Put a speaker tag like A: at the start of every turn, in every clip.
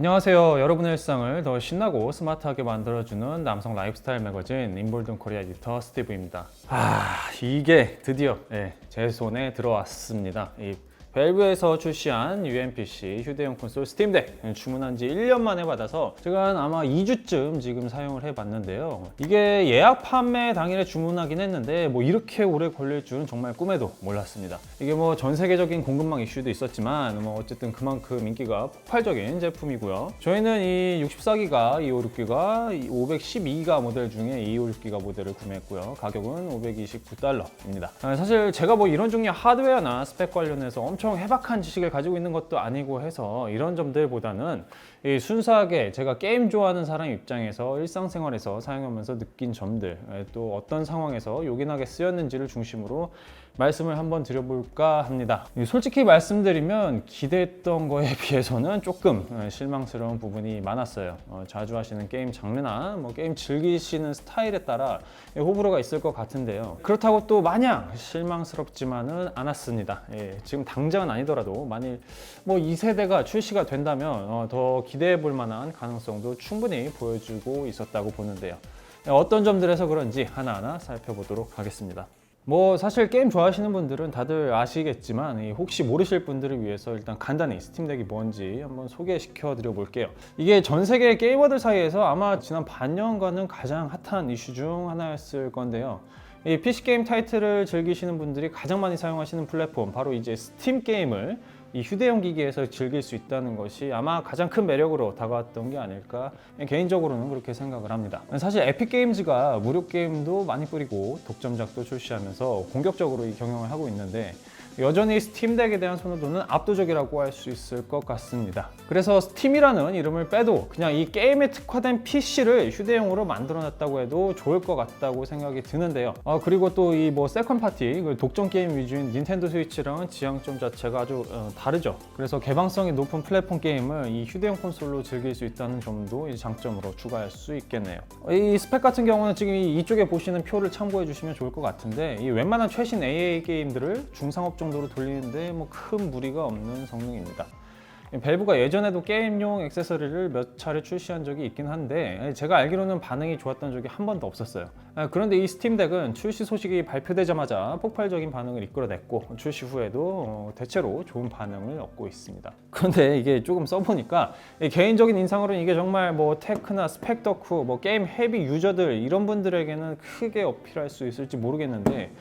A: 안녕하세요. 여러분의 일상을 더 신나고 스마트하게 만들어주는 남성 라이프스타일 매거진 인볼든 코리아 에디터 스티브입니다. 이게 드디어 제 손에 들어왔습니다. 이 밸브에서 출시한 UMPC 휴대용 콘솔 스팀덱 주문한 지 1년 만에 받아서 제가 아마 2주쯤 지금 사용을 해봤는데요. 이게 예약 판매 당일에 주문하긴 했는데 이렇게 오래 걸릴 줄은 정말 꿈에도 몰랐습니다. 이게 전 세계적인 공급망 이슈도 있었지만 어쨌든 그만큼 인기가 폭발적인 제품이고요. 저희는 이 64기가 256기가 512기가 모델 중에 256기가 모델을 구매했고요. 가격은 $529입니다. 사실 제가 이런 종류 하드웨어나 스펙 관련해서 엄청 해박한 지식을 가지고 있는 것도 아니고 해서 이런 점들보다는 순수하게 제가 게임 좋아하는 사람 입장에서 일상생활에서 사용하면서 느낀 점들, 또 어떤 상황에서 요긴하게 쓰였는지를 중심으로 말씀을 한번 드려볼까 합니다. 솔직히 말씀드리면 기대했던 거에 비해서는 조금 실망스러운 부분이 많았어요. 자주 하시는 게임 장르나 게임 즐기시는 스타일에 따라 호불호가 있을 것 같은데요. 그렇다고 또 마냥 실망스럽지만은 않았습니다. 지금 당장은 아니더라도 만일 이 세대가 출시가 된다면 더 기대해 볼 만한 가능성도 충분히 보여주고 있었다고 보는데요. 어떤 점들에서 그런지 하나하나 살펴보도록 하겠습니다. 사실 게임 좋아하시는 분들은 다들 아시겠지만 혹시 모르실 분들을 위해서 일단 간단히 스팀덱이 뭔지 한번 소개시켜 드려 볼게요. 이게 전 세계 게이머들 사이에서 아마 지난 반년간은 가장 핫한 이슈 중 하나였을 건데요. 이 PC 게임 타이틀을 즐기시는 분들이 가장 많이 사용하시는 플랫폼, 바로 이제 스팀 게임을 이 휴대용 기기에서 즐길 수 있다는 것이 아마 가장 큰 매력으로 다가왔던 게 아닐까, 개인적으로는 그렇게 생각을 합니다. 사실 에픽 게임즈가 무료 게임도 많이 뿌리고 독점작도 출시하면서 공격적으로 이 경영을 하고 있는데 여전히 스팀덱에 대한 선호도는 압도적이라고 할 수 있을 것 같습니다. 그래서 스팀이라는 이름을 빼도 그냥 이 게임에 특화된 PC를 휴대용으로 만들어놨다고 해도 좋을 것 같다고 생각이 드는데요. 그리고 또 이 세컨 파티 독점 게임 위주인 닌텐도 스위치랑은 지향점 자체가 아주 다르죠. 그래서 개방성이 높은 플랫폼 게임을 이 휴대용 콘솔로 즐길 수 있다는 점도 이 장점으로 추가할 수 있겠네요. 이 스펙 같은 경우는 지금 이쪽에 보시는 표를 참고해 주시면 좋을 것 같은데, 이 웬만한 최신 AA 게임들을 중상업 정도로 돌리는데 큰 무리가 없는 성능입니다. 밸브가 예전에도 게임용 액세서리를 몇 차례 출시한 적이 있긴 한데 제가 알기로는 반응이 좋았던 적이 한 번도 없었어요. 그런데 이 스팀덱은 출시 소식이 발표되자마자 폭발적인 반응을 이끌어냈고 출시 후에도 대체로 좋은 반응을 얻고 있습니다. 그런데 이게 조금 써보니까 개인적인 인상으로는 이게 정말 테크나 스펙 덕후, 게임 헤비 유저들 이런 분들에게는 크게 어필할 수 있을지 모르겠는데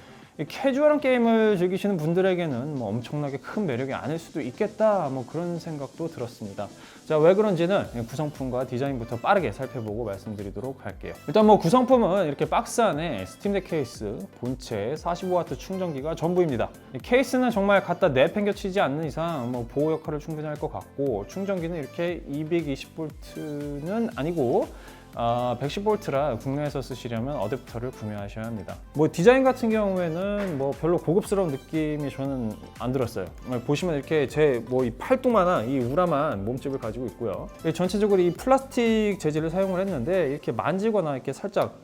A: 캐주얼한 게임을 즐기시는 분들에게는 엄청나게 큰 매력이 아닐 수도 있겠다, 그런 생각도 들었습니다. 자, 왜 그런지는 구성품과 디자인부터 빠르게 살펴보고 말씀드리도록 할게요. 일단 구성품은 이렇게 박스 안에 스팀덱 케이스, 본체, 45W 충전기가 전부입니다. 이 케이스는 정말 갖다 내팽겨치지 않는 이상 보호 역할을 충분히 할 것 같고, 충전기는 이렇게 220V는 아니고 110V라 국내에서 쓰시려면 어댑터를 구매하셔야 합니다. 디자인 같은 경우에는 별로 고급스러운 느낌이 저는 안 들었어요. 보시면 이렇게 제 이 팔뚝만한 이 우람한 몸집을 가지고 있고요. 전체적으로 이 플라스틱 재질을 사용을 했는데 이렇게 만지거나 이렇게 살짝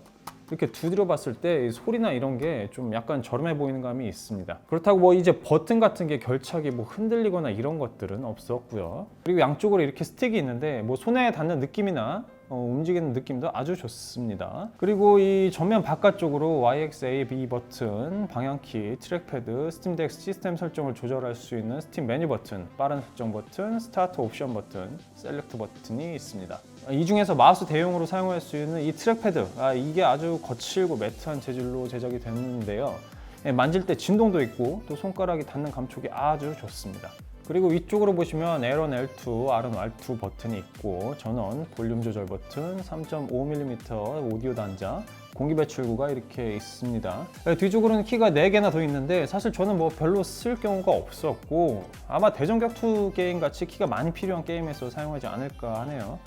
A: 이렇게 두드려 봤을 때 소리나 이런 게 좀 약간 저렴해 보이는 감이 있습니다. 그렇다고 이제 버튼 같은 게 결착이 흔들리거나 이런 것들은 없었고요. 그리고 양쪽으로 이렇게 스틱이 있는데 손에 닿는 느낌이나 움직이는 느낌도 아주 좋습니다. 그리고 이 전면 바깥쪽으로 YXAB 버튼, 방향키, 트랙패드, 스팀덱 시스템 설정을 조절할 수 있는 스팀 메뉴 버튼, 빠른 설정 버튼, 스타트 옵션 버튼, 셀렉트 버튼이 있습니다. 이 중에서 마우스 대용으로 사용할 수 있는 이 트랙패드, 이게 아주 거칠고 매트한 재질로 제작이 됐는데요. 만질 때 진동도 있고 또 손가락이 닿는 감촉이 아주 좋습니다. 그리고 위쪽으로 보시면 L1, L2, R1, R2 버튼이 있고 전원, 볼륨 조절 버튼, 3.5mm 오디오 단자, 공기 배출구가 이렇게 있습니다. 뒤쪽으로는 키가 4개나 더 있는데 사실 저는 별로 쓸 경우가 없었고 아마 대전격투 게임 같이 키가 많이 필요한 게임에서 사용하지 않을까 하네요.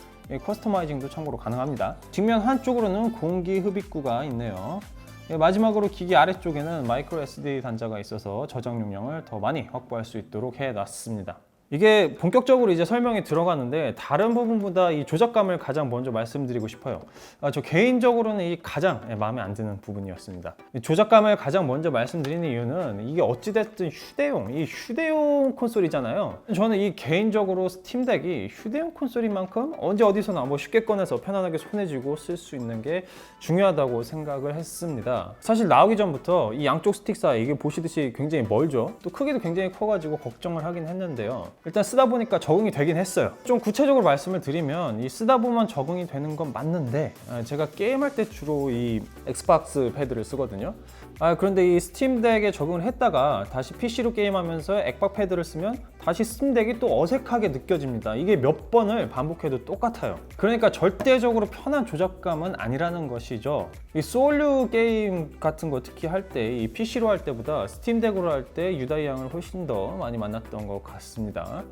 A: 커스터마이징도 참고로 가능합니다. 뒷면 한쪽으로는 공기 흡입구가 있네요. 마지막으로 기기 아래쪽에는 마이크로 SD 단자가 있어서 저장 용량을 더 많이 확보할 수 있도록 해놨습니다. 이게 본격적으로 이제 설명이 들어가는데 다른 부분보다 이 조작감을 가장 먼저 말씀드리고 싶어요. 저 개인적으로는 이 가장 마음에 안 드는 부분이었습니다. 이 조작감을 가장 먼저 말씀드리는 이유는 이게 어찌됐든 휴대용 콘솔이잖아요. 저는 이 개인적으로 스팀덱이 휴대용 콘솔인 만큼 언제 어디서나 뭐 쉽게 꺼내서 편안하게 손에 쥐고 쓸 수 있는 게 중요하다고 생각을 했습니다. 사실 나오기 전부터 이 양쪽 스틱 사이 이게 보시듯이 굉장히 멀죠. 또 크기도 굉장히 커가지고 걱정을 하긴 했는데요. 일단 쓰다 보니까 적응이 되긴 했어요. 좀 구체적으로 말씀을 드리면 이 쓰다 보면 적응이 되는 건 맞는데 제가 게임할 때 주로 이 엑스박스 패드를 쓰거든요. 그런데 이 스팀덱에 적응을 했다가 다시 PC로 게임하면서 엑박 패드를 쓰면 다시 스팀덱이 또 어색하게 느껴집니다. 이게 몇 번을 반복해도 똑같아요. 그러니까 절대적으로 편한 조작감은 아니라는 것이죠. 이 소울류 게임 같은 거 특히 할 때 이 PC로 할 때보다 스팀덱으로 할 때 유다이 양을 훨씬 더 많이 만났던 것 같습니다.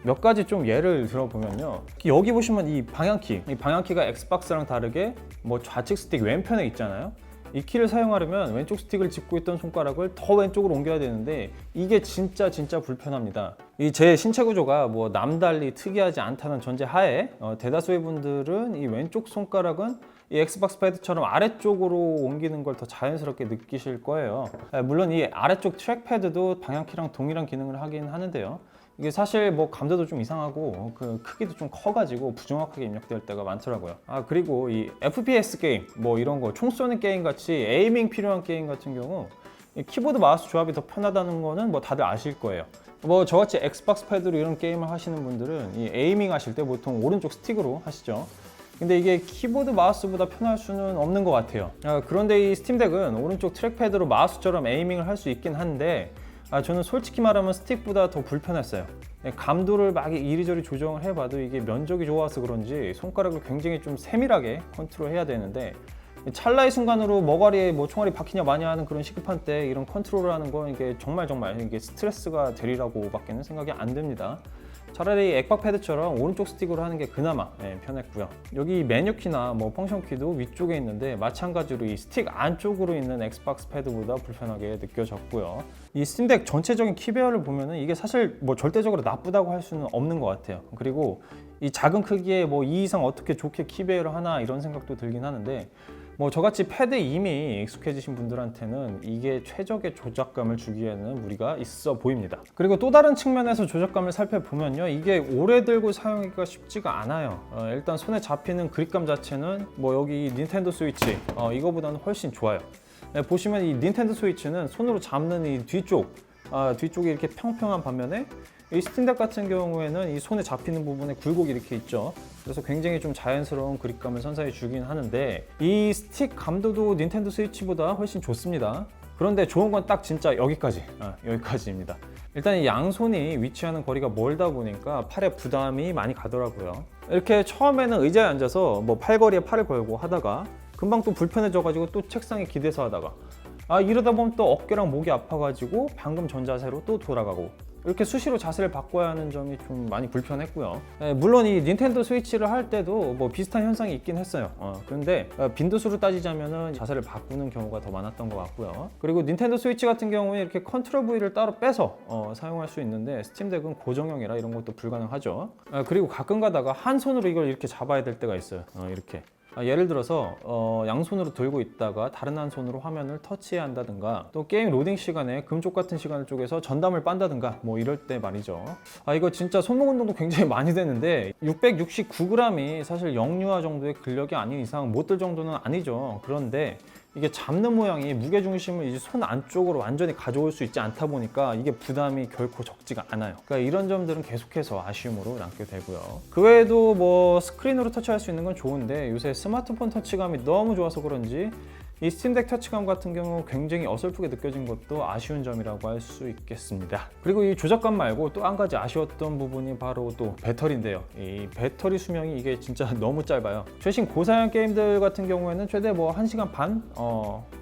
A: 몇 가지 좀 예를 들어보면요. 여기 보시면 이 방향키가 엑스박스랑 다르게 뭐 좌측 스틱 왼편에 있잖아요. 이 키를 사용하려면 왼쪽 스틱을 짚고 있던 손가락을 더 왼쪽으로 옮겨야 되는데 이게 진짜 불편합니다. 이 제 신체 구조가 뭐 남달리 특이하지 않다는 전제 하에 대다수의 분들은 이 왼쪽 손가락은 이 엑스박스 패드처럼 아래쪽으로 옮기는 걸 더 자연스럽게 느끼실 거예요. 물론 이 아래쪽 트랙패드도 방향키랑 동일한 기능을 하긴 하는데요. 이게 사실 뭐 감도도 좀 이상하고 그 크기도 좀 커가지고 부정확하게 입력될 때가 많더라고요. 그리고 이 FPS 게임 뭐 이런 거 총 쏘는 게임 같이 에이밍 필요한 게임 같은 경우 이 키보드 마우스 조합이 더 편하다는 거는 뭐 다들 아실 거예요. 뭐 저같이 엑스박스 패드로 이런 게임을 하시는 분들은 이 에이밍 하실 때 보통 오른쪽 스틱으로 하시죠. 근데 이게 키보드 마우스보다 편할 수는 없는 것 같아요. 그런데 이 스팀덱은 오른쪽 트랙패드로 마우스처럼 에이밍을 할 수 있긴 한데 저는 솔직히 말하면 스틱보다 더 불편했어요. 감도를 막 이리저리 조정을 해봐도 이게 면적이 좋아서 그런지 손가락을 굉장히 좀 세밀하게 컨트롤해야 되는데 찰나의 순간으로 머가리에 뭐 총알이 박히냐 마냐 하는 그런 시급한 때 이런 컨트롤을 하는 건 이게 정말 이게 스트레스가 되리라고 밖에는 생각이 안 듭니다. 차라리 엑박 패드처럼 오른쪽 스틱으로 하는 게 그나마 편했고요. 여기 메뉴키나 뭐 펑션키도 위쪽에 있는데 마찬가지로 이 스틱 안쪽으로 있는 엑스박스 패드보다 불편하게 느껴졌고요. 이 스팀덱 전체적인 키배열을 보면은 이게 사실 뭐 절대적으로 나쁘다고 할 수는 없는 것 같아요. 그리고 이 작은 크기에 뭐 이 이상 어떻게 좋게 키배열을 하나 이런 생각도 들긴 하는데 뭐 저같이 패드 이미 익숙해지신 분들한테는 이게 최적의 조작감을 주기에는 무리가 있어 보입니다. 그리고 또 다른 측면에서 조작감을 살펴보면요, 이게 오래 들고 사용하기가 쉽지가 않아요. 일단 손에 잡히는 그립감 자체는 뭐 여기 닌텐도 스위치 이거보다는 훨씬 좋아요. 보시면 이 닌텐도 스위치는 손으로 잡는 이 뒤쪽이 이렇게 평평한 반면에 이 스팀덱 같은 경우에는 이 손에 잡히는 부분에 굴곡이 이렇게 있죠. 그래서 굉장히 좀 자연스러운 그립감을 선사해 주긴 하는데 이 스틱 감도도 닌텐도 스위치보다 훨씬 좋습니다. 그런데 좋은 건 딱 진짜 여기까지입니다. 일단 이 양손이 위치하는 거리가 멀다 보니까 팔에 부담이 많이 가더라고요. 이렇게 처음에는 의자에 앉아서 뭐 팔걸이에 팔을 걸고 하다가 금방 또 불편해져 가지고 또 책상에 기대서 하다가 이러다 보면 또 어깨랑 목이 아파가지고 방금 전 자세로 또 돌아가고 이렇게 수시로 자세를 바꿔야 하는 점이 좀 많이 불편했고요. 물론 이 닌텐도 스위치를 할 때도 뭐 비슷한 현상이 있긴 했어요. 그런데 빈도수로 따지자면은 자세를 바꾸는 경우가 더 많았던 것 같고요. 그리고 닌텐도 스위치 같은 경우에 이렇게 컨트롤 부위를 따로 빼서 사용할 수 있는데 스팀덱은 고정형이라 이런 것도 불가능하죠. 그리고 가끔 가다가 한 손으로 이걸 이렇게 잡아야 될 때가 있어요. 이렇게. 예를 들어서 양손으로 들고 있다가 다른 한 손으로 화면을 터치해야 한다든가 또 게임 로딩 시간에 금쪽 같은 시간을 쪼개서 전담을 빤다든가 뭐 이럴 때 말이죠. 이거 진짜 손목 운동도 굉장히 많이 되는데 669g이 사실 영유아 정도의 근력이 아닌 이상 못 들 정도는 아니죠. 그런데 이게 잡는 모양이 무게중심을 이제 손 안쪽으로 완전히 가져올 수 있지 않다 보니까 이게 부담이 결코 적지가 않아요. 그러니까 이런 점들은 계속해서 아쉬움으로 남게 되고요. 그 외에도 뭐 스크린으로 터치할 수 있는 건 좋은데 요새 스마트폰 터치감이 너무 좋아서 그런지 이 스팀덱 터치감 같은 경우 굉장히 어설프게 느껴진 것도 아쉬운 점이라고 할 수 있겠습니다. 그리고 이 조작감 말고 또 한 가지 아쉬웠던 부분이 바로 또 배터리인데요. 이 배터리 수명이 이게 진짜 너무 짧아요. 최신 고사양 게임들 같은 경우에는 최대 뭐 1시간 반?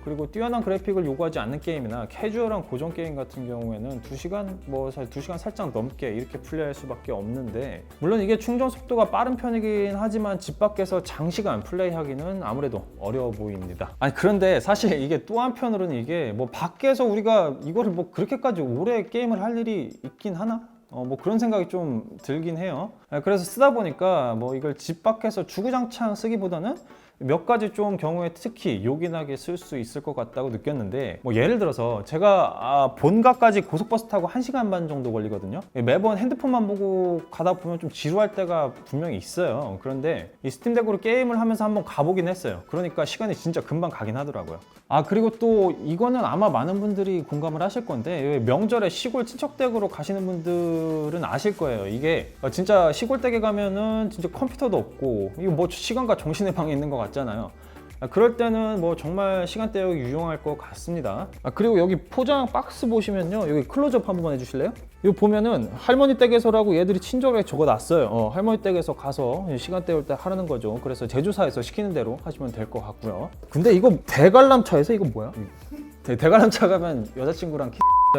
A: 그리고 뛰어난 그래픽을 요구하지 않는 게임이나 캐주얼한 고전 게임 같은 경우에는 2시간 뭐 2시간 살짝 넘게 이렇게 플레이할 수밖에 없는데 물론 이게 충전 속도가 빠른 편이긴 하지만 집 밖에서 장시간 플레이하기는 아무래도 어려워 보입니다. 그런데 사실 이게 또 한편으로는 이게 뭐 밖에서 우리가 이거를 뭐 그렇게까지 오래 게임을 할 일이 있긴 하나? 뭐 그런 생각이 좀 들긴 해요. 그래서 쓰다 보니까 뭐 이걸 집 밖에서 주구장창 쓰기보다는 몇 가지 좀 경우에 특히 요긴하게 쓸 수 있을 것 같다고 느꼈는데, 뭐 예를 들어서 제가 본가까지 고속버스 타고 1시간 반 정도 걸리거든요. 매번 핸드폰만 보고 가다 보면 좀 지루할 때가 분명히 있어요. 그런데 이 스팀덱으로 게임을 하면서 한번 가보긴 했어요. 그러니까 시간이 진짜 금방 가긴 하더라고요. 그리고 또 이거는 아마 많은 분들이 공감을 하실 건데, 명절에 시골 친척댁으로 가시는 분들은 아실 거예요. 이게 진짜 시골 댁에 가면은 진짜 컴퓨터도 없고 이거 뭐 시간과 정신의 방에 있는 것 같잖아요. 그럴 때는 뭐 정말 시간 때우기 유용할 것 같습니다. 그리고 여기 포장 박스 보시면요, 여기 클로즈업 한 번만 해주실래요? 이거 보면은 할머니 댁에서라고 얘들이 친절하게 적어놨어요. 할머니 댁에서 가서 시간 때울 때 하라는 거죠. 그래서 제조사에서 시키는 대로 하시면 될 것 같고요. 근데 이거 대관람차에서 이거 뭐야? 대관람차 가면 여자친구랑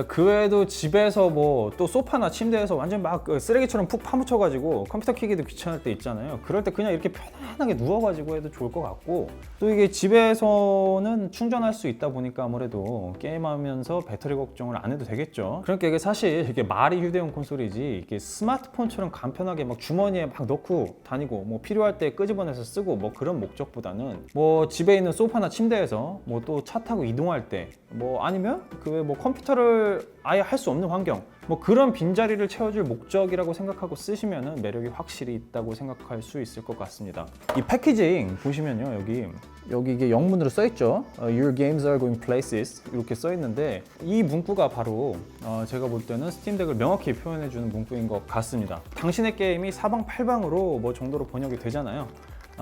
A: 그 외에도 집에서 뭐 또 소파나 침대에서 완전 막 쓰레기처럼 푹 파묻혀가지고 컴퓨터 켜기도 귀찮을 때 있잖아요. 그럴 때 그냥 이렇게 편안하게 누워가지고 해도 좋을 것 같고, 또 이게 집에서는 충전할 수 있다 보니까 아무래도 게임하면서 배터리 걱정을 안 해도 되겠죠. 그러니까 이게 사실 이게 말이 휴대용 콘솔이지 이게 스마트폰처럼 간편하게 막 주머니에 막 넣고 다니고 뭐 필요할 때 끄집어내서 쓰고 뭐 그런 목적보다는 뭐 집에 있는 소파나 침대에서 뭐 또 차 타고 이동할 때 뭐 아니면 그 외 뭐 컴퓨터를 아예 할 수 없는 환경, 뭐 그런 빈자리를 채워줄 목적이라고 생각하고 쓰시면은 매력이 확실히 있다고 생각할 수 있을 것 같습니다. 이 패키징 보시면요, 여기 이게 영문으로 써 있죠. Your games are going places 이렇게 써 있는데, 이 문구가 바로 제가 볼 때는 스팀덱을 명확히 표현해 주는 문구인 것 같습니다. 당신의 게임이 사방팔방으로 뭐 정도로 번역이 되잖아요.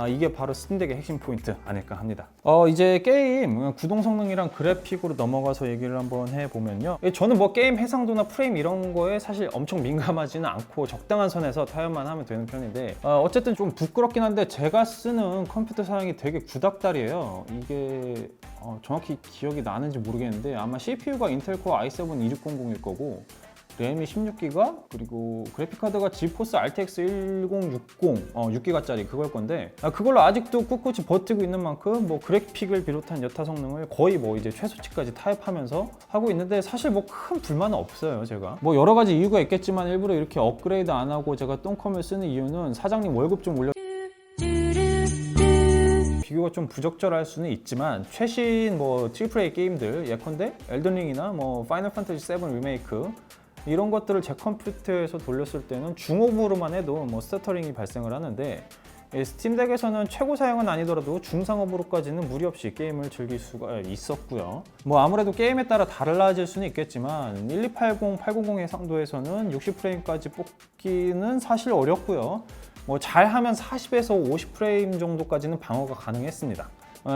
A: 이게 바로 스팀덱의 핵심 포인트 아닐까 합니다. 이제 게임 구동 성능이랑 그래픽으로 넘어가서 얘기를 한번 해보면요, 저는 뭐 게임 해상도나 프레임 이런 거에 사실 엄청 민감하지는 않고 적당한 선에서 타협만 하면 되는 편인데, 어쨌든 좀 부끄럽긴 한데 제가 쓰는 컴퓨터 사양이 되게 구닥다리예요. 이게 정확히 기억이 나는지 모르겠는데 아마 CPU가 인텔 코어 i7 2600일 거고, 램이 16기가, 그리고 그래픽카드가 지포스 RTX 1060 6기가짜리 그걸 건데, 그걸로 아직도 꿋꿋이 버티고 있는 만큼 뭐 그래픽을 비롯한 여타 성능을 거의 뭐 이제 최소치까지 타협하면서 하고 있는데, 사실 뭐 큰 불만은 없어요. 제가 뭐 여러 가지 이유가 있겠지만 일부러 이렇게 업그레이드 안 하고 제가 똥컴을 쓰는 이유는 사장님 월급 좀 올려 비교가 좀 부적절할 수는 있지만, 최신 뭐 AAA 게임들 예컨대 엘든링이나 뭐 파이널 판타지 7 리메이크 이런 것들을 제 컴퓨터에서 돌렸을 때는 중업으로만 해도 뭐 스터터링이 발생을 하는데, 스팀덱에서는 최고 사양은 아니더라도 중상업으로까지는 무리 없이 게임을 즐길 수가 있었고요. 뭐 아무래도 게임에 따라 달라질 수는 있겠지만 1280, 800 해상도에서는 60프레임까지 뽑기는 사실 어렵고요. 뭐 잘하면 40에서 50프레임 정도까지는 방어가 가능했습니다.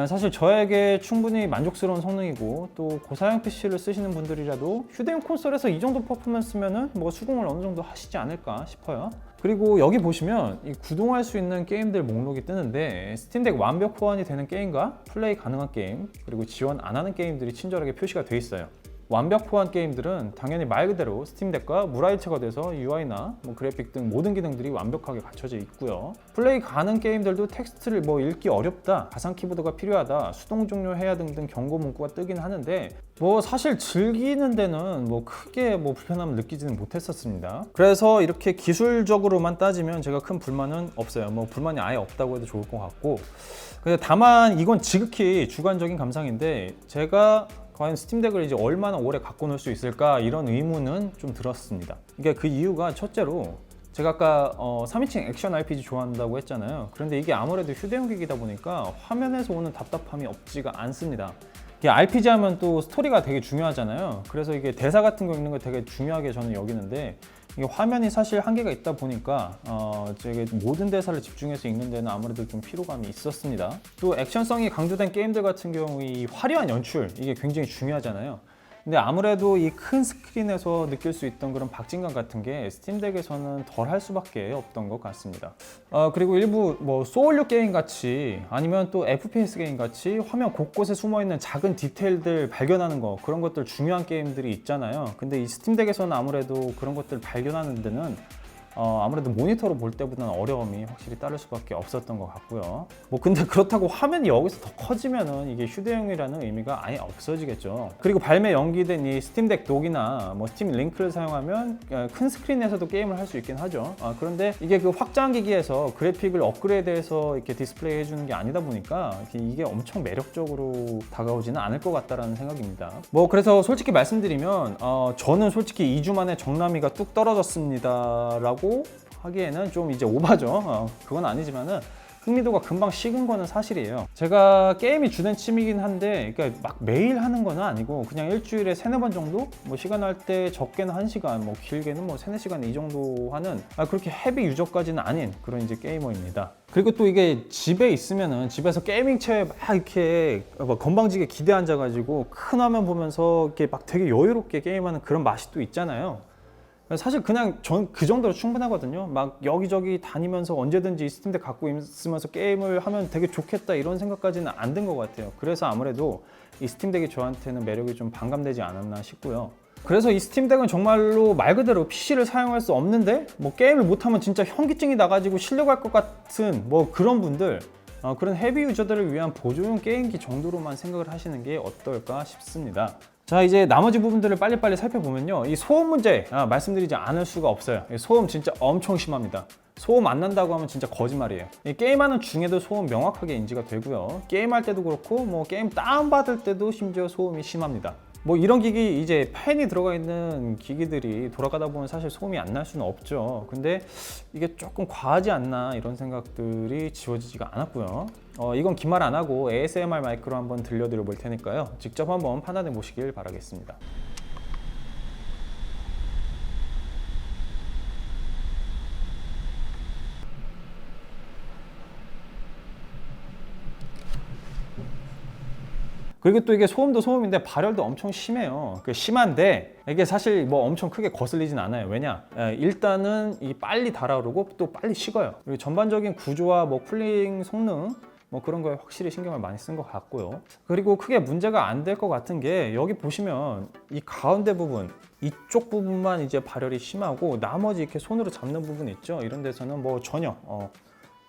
A: 사실 저에게 충분히 만족스러운 성능이고, 또 고사양 PC를 쓰시는 분들이라도 휴대용 콘솔에서 이 정도 퍼포먼스면은 뭐 수긍을 어느 정도 하시지 않을까 싶어요. 그리고 여기 보시면 이 구동할 수 있는 게임들 목록이 뜨는데, 스팀덱 완벽 호환이 되는 게임과 플레이 가능한 게임, 그리고 지원 안 하는 게임들이 친절하게 표시가 돼 있어요. 완벽 호환 게임들은 당연히 말 그대로 스팀덱과 물화일체가 돼서 UI나 뭐 그래픽 등 모든 기능들이 완벽하게 갖춰져 있고요. 플레이 가능 게임들도 텍스트를 뭐 읽기 어렵다, 가상 키보드가 필요하다, 수동 종료해야 등등 경고 문구가 뜨긴 하는데, 뭐 사실 즐기는 데는 뭐 크게 뭐 불편함을 느끼지는 못했었습니다. 그래서 이렇게 기술적으로만 따지면 제가 큰 불만은 없어요. 뭐 불만이 아예 없다고 해도 좋을 것 같고, 근데 다만 이건 지극히 주관적인 감상인데, 제가 과연 스팀덱을 이제 얼마나 오래 갖고 놀 수 있을까, 이런 의문은 좀 들었습니다. 이게 그 이유가 첫째로 제가 아까 3인칭 액션 RPG 좋아한다고 했잖아요. 그런데 이게 아무래도 휴대용 기기다 보니까 화면에서 오는 답답함이 없지가 않습니다. 이게 RPG 하면 또 스토리가 되게 중요하잖아요. 그래서 이게 대사 같은 거 읽는 거 되게 중요하게 저는 여기는데, 이게 화면이 사실 한계가 있다 보니까 제가 모든 대사를 집중해서 읽는 데는 아무래도 좀 피로감이 있었습니다. 또 액션성이 강조된 게임들 같은 경우 이 화려한 연출, 이게 굉장히 중요하잖아요. 근데 아무래도 이 큰 스크린에서 느낄 수 있던 그런 박진감 같은 게 스팀덱에서는 덜 할 수밖에 없던 것 같습니다. 그리고 일부 뭐 소울류 게임 같이, 아니면 또 FPS 게임 같이 화면 곳곳에 숨어있는 작은 디테일들 발견하는 거, 그런 것들 중요한 게임들이 있잖아요. 근데 이 스팀덱에서는 아무래도 그런 것들 발견하는 데는 아무래도 모니터로 볼 때보다는 어려움이 확실히 따를 수밖에 없었던 것 같고요. 뭐 근데 그렇다고 화면이 여기서 더 커지면은 이게 휴대용이라는 의미가 아예 없어지겠죠. 그리고 발매 연기된 이 스팀덱 독이나 뭐 스팀 링크를 사용하면 큰 스크린에서도 게임을 할 수 있긴 하죠. 그런데 이게 그 확장기기에서 그래픽을 업그레이드해서 이렇게 디스플레이 해주는 게 아니다 보니까 이게 엄청 매력적으로 다가오지는 않을 것 같다라는 생각입니다. 뭐 그래서 솔직히 말씀드리면 저는 솔직히 2주 만에 정남이가 뚝 떨어졌습니다 라고 하기에는 좀 이제 오바죠. 그건 아니지만은 흥미도가 금방 식은 거는 사실이에요. 제가 게임이 주된 취미긴 한데 그러니까 막 매일 하는 건 아니고 그냥 일주일에 3-4번 정도? 뭐 시간 날 때 적게는 1시간, 뭐 길게는 뭐 3-4시간 이 정도 하는 그렇게 헤비 유저까지는 아닌 그런 이제 게이머입니다. 그리고 또 이게 집에 있으면은 집에서 게이밍체에 막 이렇게 건방지게 기대 앉아가지고 큰 화면 보면서 이렇게 막 되게 여유롭게 게임하는 그런 맛이 또 있잖아요. 사실 그냥 전 그 정도로 충분하거든요. 막 여기저기 다니면서 언제든지 스팀덱 갖고 있으면서 게임을 하면 되게 좋겠다 이런 생각까지는 안 든 것 같아요. 그래서 아무래도 이 스팀덱이 저한테는 매력이 좀 반감되지 않았나 싶고요. 그래서 이 스팀덱은 정말로 말 그대로 PC를 사용할 수 없는데 뭐 게임을 못하면 진짜 현기증이 나가지고 실려갈 것 같은 뭐 그런 분들, 그런 헤비 유저들을 위한 보조용 게임기 정도로만 생각을 하시는 게 어떨까 싶습니다. 자, 이제 나머지 부분들을 빨리빨리 살펴보면요, 이 소음 문제 말씀드리지 않을 수가 없어요. 소음 진짜 엄청 심합니다. 소음 안 난다고 하면 진짜 거짓말이에요. 게임하는 중에도 소음 명확하게 인지가 되고요, 게임할 때도 그렇고 뭐 게임 다운받을 때도 심지어 소음이 심합니다. 뭐 이런 기기, 이제 팬이 들어가 있는 기기들이 돌아가다 보면 사실 소음이 안 날 수는 없죠. 근데 이게 조금 과하지 않나 이런 생각들이 지워지지가 않았고요. 이건 기말 안 하고 ASMR 마이크로 한번 들려드려 볼 테니까요, 직접 한번 판단해 보시길 바라겠습니다. 그리고 또 이게 소음도 소음인데 발열도 엄청 심해요. 심한데 이게 사실 뭐 엄청 크게 거슬리진 않아요. 왜냐? 일단은 이 빨리 달아오르고 또 빨리 식어요. 그리고 전반적인 구조와 뭐 쿨링 성능 뭐 그런 거에 확실히 신경을 많이 쓴 것 같고요. 그리고 크게 문제가 안 될 것 같은 게, 여기 보시면 이 가운데 부분, 이쪽 부분만 이제 발열이 심하고 나머지 이렇게 손으로 잡는 부분 있죠? 이런 데서는 뭐 전혀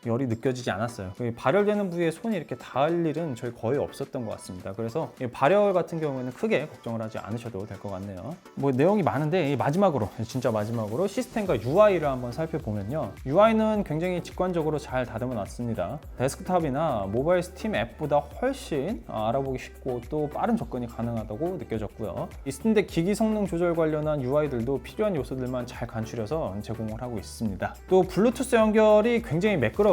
A: 열이 느껴지지 않았어요. 발열되는 부위에 손이 이렇게 닿을 일은 저희 거의 없었던 것 같습니다. 그래서 발열 같은 경우에는 크게 걱정을 하지 않으셔도 될 것 같네요. 뭐 내용이 많은데 마지막으로, 진짜 마지막으로 시스템과 UI를 한번 살펴보면요, UI는 굉장히 직관적으로 잘 다듬어 놨습니다. 데스크탑이나 모바일 스팀 앱보다 훨씬 알아보기 쉽고 또 빠른 접근이 가능하다고 느껴졌고요. 이 스팀덱 기기 성능 조절 관련한 UI들도 필요한 요소들만 잘 간추려서 제공을 하고 있습니다. 또 블루투스 연결이 굉장히 매끄러워요.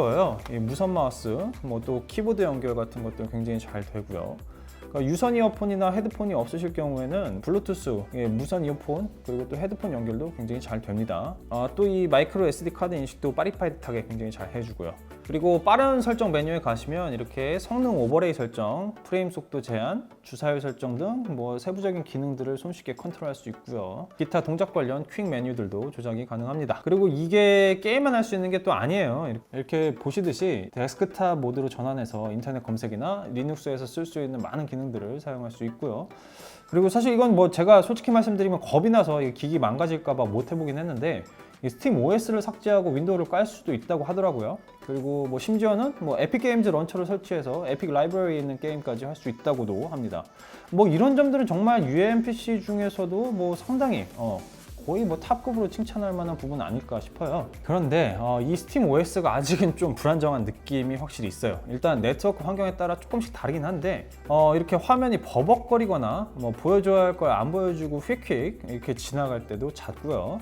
A: 무선 마우스, 뭐 또 키보드 연결 같은 것도 굉장히 잘 되고요. 그러니까 유선 이어폰이나 헤드폰이 없으실 경우에는 블루투스, 무선 이어폰, 그리고 또 헤드폰 연결도 굉장히 잘 됩니다. 또 이 마이크로 SD 카드 인식도 빠릿빠릿하게 굉장히 잘 해주고요. 그리고 빠른 설정 메뉴에 가시면 이렇게 성능 오버레이 설정, 프레임 속도 제한, 주사율 설정 등 뭐 세부적인 기능들을 손쉽게 컨트롤할 수 있고요. 기타 동작 관련 퀵 메뉴들도 조작이 가능합니다. 그리고 이게 게임만 할 수 있는 게 또 아니에요. 이렇게 보시듯이 데스크탑 모드로 전환해서 인터넷 검색이나 리눅스에서 쓸 수 있는 많은 기능들을 사용할 수 있고요. 그리고 사실 이건 뭐 제가 솔직히 말씀드리면 겁이 나서 이 기기 망가질까봐 못 해보긴 했는데, 이 스팀 OS를 삭제하고 윈도우를 깔 수도 있다고 하더라고요. 그리고 뭐 심지어는 뭐 에픽 게임즈 런처를 설치해서 에픽 라이브러리에 있는 게임까지 할 수 있다고도 합니다. 뭐 이런 점들은 정말 UMPC 중에서도 뭐 상당히 거의 뭐 탑급으로 칭찬할 만한 부분 아닐까 싶어요. 그런데 이 스팀 OS가 아직은 좀 불안정한 느낌이 확실히 있어요. 일단 네트워크 환경에 따라 조금씩 다르긴 한데 이렇게 화면이 버벅거리거나 뭐 보여줘야 할 걸 안 보여주고 휙휙 이렇게 지나갈 때도 잦고요.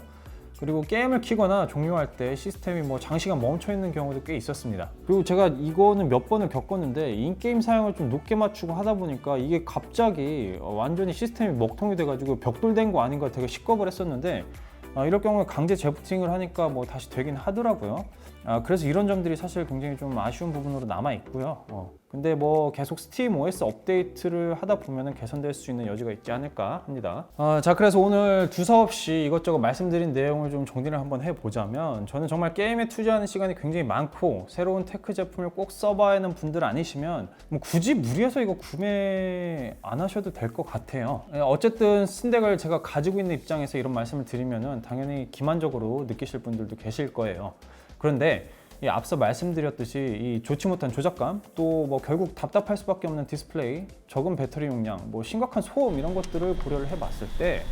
A: 그리고 게임을 키거나 종료할 때 시스템이 뭐 장시간 멈춰 있는 경우도 꽤 있었습니다. 그리고 제가 이거는 몇 번을 겪었는데, 인게임 사양을 좀 높게 맞추고 하다 보니까 이게 갑자기 완전히 시스템이 먹통이 돼가지고 벽돌된 거 아닌가 되게 식겁을 했었는데, 이럴 경우에 강제 재부팅을 하니까 뭐 다시 되긴 하더라고요. 그래서 이런 점들이 사실 굉장히 좀 아쉬운 부분으로 남아 있고요. 근데 뭐 계속 스팀 OS 업데이트를 하다 보면 개선될 수 있는 여지가 있지 않을까 합니다. 자, 그래서 오늘 두서없이 이것저것 말씀드린 내용을 좀 정리를 한번 해보자면, 저는 정말 게임에 투자하는 시간이 굉장히 많고 새로운 테크 제품을 꼭 써봐야 하는 분들 아니시면 뭐 굳이 무리해서 이거 구매 안 하셔도 될 것 같아요. 어쨌든 스팀덱을 제가 가지고 있는 입장에서 이런 말씀을 드리면은 당연히 기만적으로 느끼실 분들도 계실 거예요. 그런데 앞서 말씀드렸듯이 이 좋지 못한 조작감, 또 뭐 결국 답답할 수밖에 없는 디스플레이, 적은 배터리 용량, 뭐 심각한 소음 이런 것들을 고려를 해봤을 때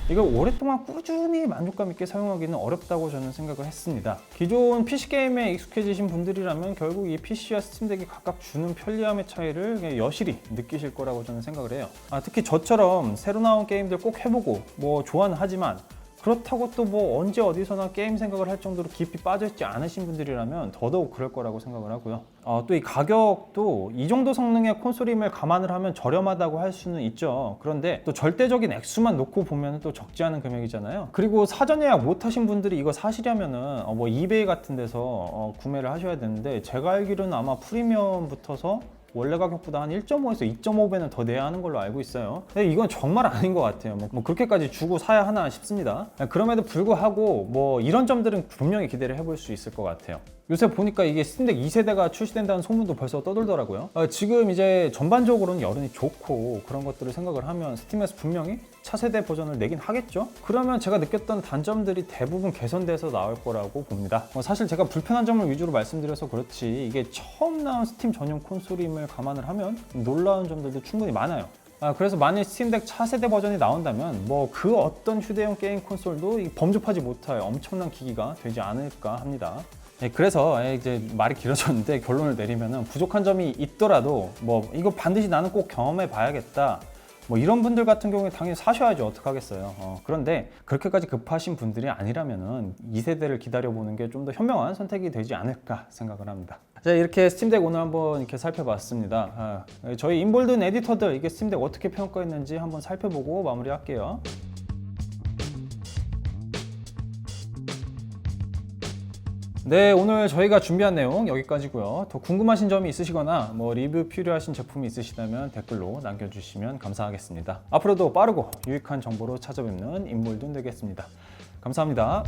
A: 이걸 오랫동안 꾸준히 만족감 있게 사용하기는 어렵다고 저는 생각을 했습니다. 기존 PC 게임에 익숙해지신 분들이라면 결국 이 PC와 스팀덱이 각각 주는 편리함의 차이를 그냥 여실히 느끼실 거라고 저는 생각을 해요. 특히 저처럼 새로 나온 게임들 꼭 해보고 뭐 좋아는 하지만 그렇다고 또 뭐 언제 어디서나 게임 생각을 할 정도로 깊이 빠져있지 않으신 분들이라면 더더욱 그럴 거라고 생각을 하고요. 또 이 가격도 이 정도 성능의 콘솔임을 감안을 하면 저렴하다고 할 수는 있죠. 그런데 또 절대적인 액수만 놓고 보면 또 적지 않은 금액이잖아요. 그리고 사전 예약 못 하신 분들이 이거 사시려면은 뭐 이베이 같은 데서 구매를 하셔야 되는데, 제가 알기로는 아마 프리미엄 붙어서 원래 가격보다 한 1.5에서 2.5배는 더 내야 하는 걸로 알고 있어요. 근데 이건 정말 아닌 것 같아요. 뭐 그렇게까지 주고 사야 하나 싶습니다. 그럼에도 불구하고 뭐 이런 점들은 분명히 기대를 해볼 수 있을 것 같아요. 요새 보니까 이게 스팀덱 2세대가 출시된다는 소문도 벌써 떠돌더라고요. 지금 이제 전반적으로는 여론이 좋고 그런 것들을 생각을 하면 스팀에서 분명히 차세대 버전을 내긴 하겠죠? 그러면 제가 느꼈던 단점들이 대부분 개선돼서 나올 거라고 봅니다. 사실 제가 불편한 점을 위주로 말씀드려서 그렇지 이게 처음 나온 스팀 전용 콘솔임을 감안을 하면 놀라운 점들도 충분히 많아요. 그래서 만일 스팀덱 차세대 버전이 나온다면 뭐 그 어떤 휴대용 게임 콘솔도 범접하지 못할 엄청난 기기가 되지 않을까 합니다. 그래서 이제 말이 길어졌는데 결론을 내리면은 부족한 점이 있더라도 뭐 이거 반드시 나는 꼭 경험해 봐야겠다, 뭐 이런 분들 같은 경우에 당연히 사셔야죠. 어떡하겠어요. 그런데 그렇게까지 급하신 분들이 아니라면은 2세대를 기다려보는 게 좀 더 현명한 선택이 되지 않을까 생각을 합니다. 자, 이렇게 스팀덱 오늘 한번 이렇게 살펴봤습니다. 저희 인볼든 에디터들 이게 스팀덱 어떻게 평가했는지 한번 살펴보고 마무리할게요. 네, 오늘 저희가 준비한 내용 여기까지고요. 더 궁금하신 점이 있으시거나 뭐 리뷰 필요하신 제품이 있으시다면 댓글로 남겨주시면 감사하겠습니다. 앞으로도 빠르고 유익한 정보로 찾아뵙는 인몰든 되겠습니다. 감사합니다.